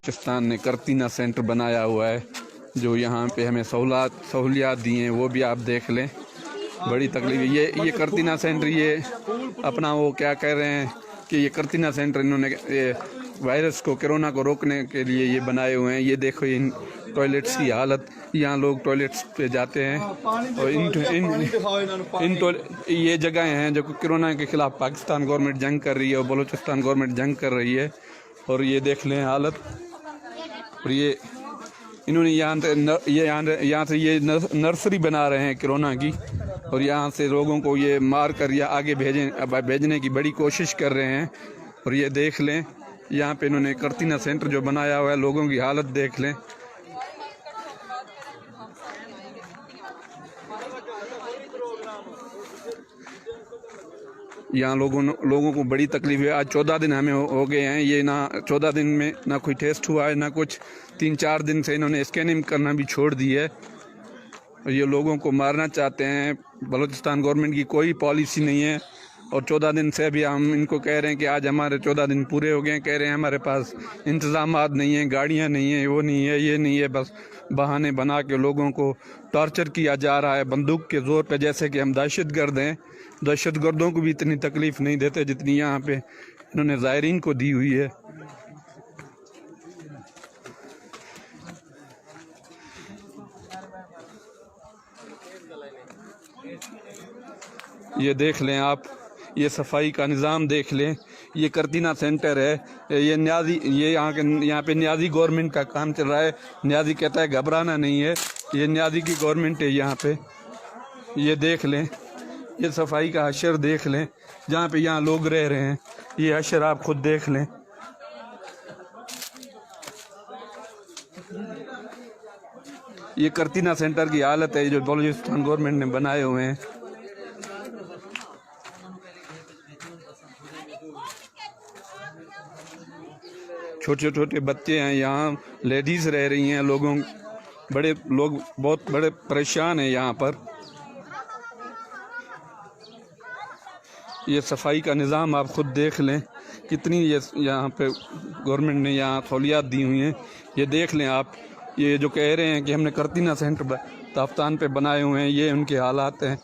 بلوچستان نے کرتینہ سینٹر بنایا ہوا ہے، جو یہاں پہ ہمیں سہولیات دی ہیں وہ بھی آپ دیکھ لیں۔ بڑی تکلیف یہ کرتینہ سینٹر، یہ اپنا وہ کیا کہہ رہے ہیں کہ یہ کرتینہ سینٹر انہوں نے وائرس کو، کرونا کو روکنے کے لیے یہ بنائے ہوئے ہیں۔ یہ دیکھو ان ٹوائلٹس کی حالت، یہاں لوگ ٹوائلٹس پہ جاتے ہیں، اور یہ جگہیں ہیں جو کرونا کے خلاف پاکستان گورنمنٹ جنگ کر رہی ہے اور بلوچستان گورنمنٹ جنگ کر رہی ہے، اور یہ دیکھ لیں حالت۔ اور یہ انہوں نے یہاں سے یہ نرسری بنا رہے ہیں کرونا کی، اور یہاں سے لوگوں کو یہ مار کر یا آگے بھیجنے کی بڑی کوشش کر رہے ہیں۔ اور یہ دیکھ لیں یہاں پہ انہوں نے کرتینہ سینٹر جو بنایا ہوا ہے، لوگوں کی حالت دیکھ لیں۔ یہاں لوگوں کو بڑی تکلیف ہے۔ آج 14 دن ہمیں ہو گئے ہیں، یہ نہ 14 دن میں نہ کوئی ٹیسٹ ہوا ہے، نہ کچھ۔ 3-4 دن سے انہوں نے اسکیننگ کرنا بھی چھوڑ دی ہے، اور یہ لوگوں کو مارنا چاہتے ہیں۔ بلوچستان گورنمنٹ کی کوئی پالیسی نہیں ہے، اور 14 دن سے بھی ہم ان کو کہہ رہے ہیں کہ آج ہمارے 14 دن پورے ہو گئے ہیں، کہہ رہے ہیں ہمارے پاس انتظامات نہیں ہیں، گاڑیاں نہیں ہیں، وہ نہیں ہے، یہ نہیں ہے۔ بس بہانے بنا کے لوگوں کو ٹارچر کیا جا رہا ہے بندوق کے زور پہ، جیسے کہ ہم دہشت گرد ہیں۔ دہشت گردوں کو بھی اتنی تکلیف نہیں دیتے جتنی یہاں پہ انہوں نے زائرین کو دی ہوئی ہے۔ یہ دیکھ لیں آپ، یہ صفائی کا نظام دیکھ لیں۔ یہ کرتینہ سینٹر ہے، یہاں پہ نیازی گورنمنٹ کا کام چل رہا ہے۔ نیازی کہتا ہے گھبرانا نہیں ہے، یہ نیازی کی گورنمنٹ ہے یہاں پہ۔ یہ دیکھ لیں، یہ صفائی کا حشر دیکھ لیں، جہاں پہ یہاں لوگ رہ رہے ہیں، یہ حشر آپ خود دیکھ لیں۔ یہ کرتینہ سینٹر کی حالت ہے جو بلوچستان گورنمنٹ نے بنائے ہوئے ہیں۔ چھوٹے چھوٹے بچے ہیں یہاں، لیڈیز رہ رہی ہیں، لوگ بہت بڑے پریشان ہیں یہاں پر۔ یہ صفائی کا نظام آپ خود دیکھ لیں، کتنی یہاں پہ گورنمنٹ نے یہاں سہولیات دی ہوئی ہیں۔ یہ دیکھ لیں آپ، یہ جو کہہ رہے ہیں کہ ہم نے کرتینہ سینٹر تافتان پہ بنائے ہوئے ہیں، یہ ان کے حالات ہیں۔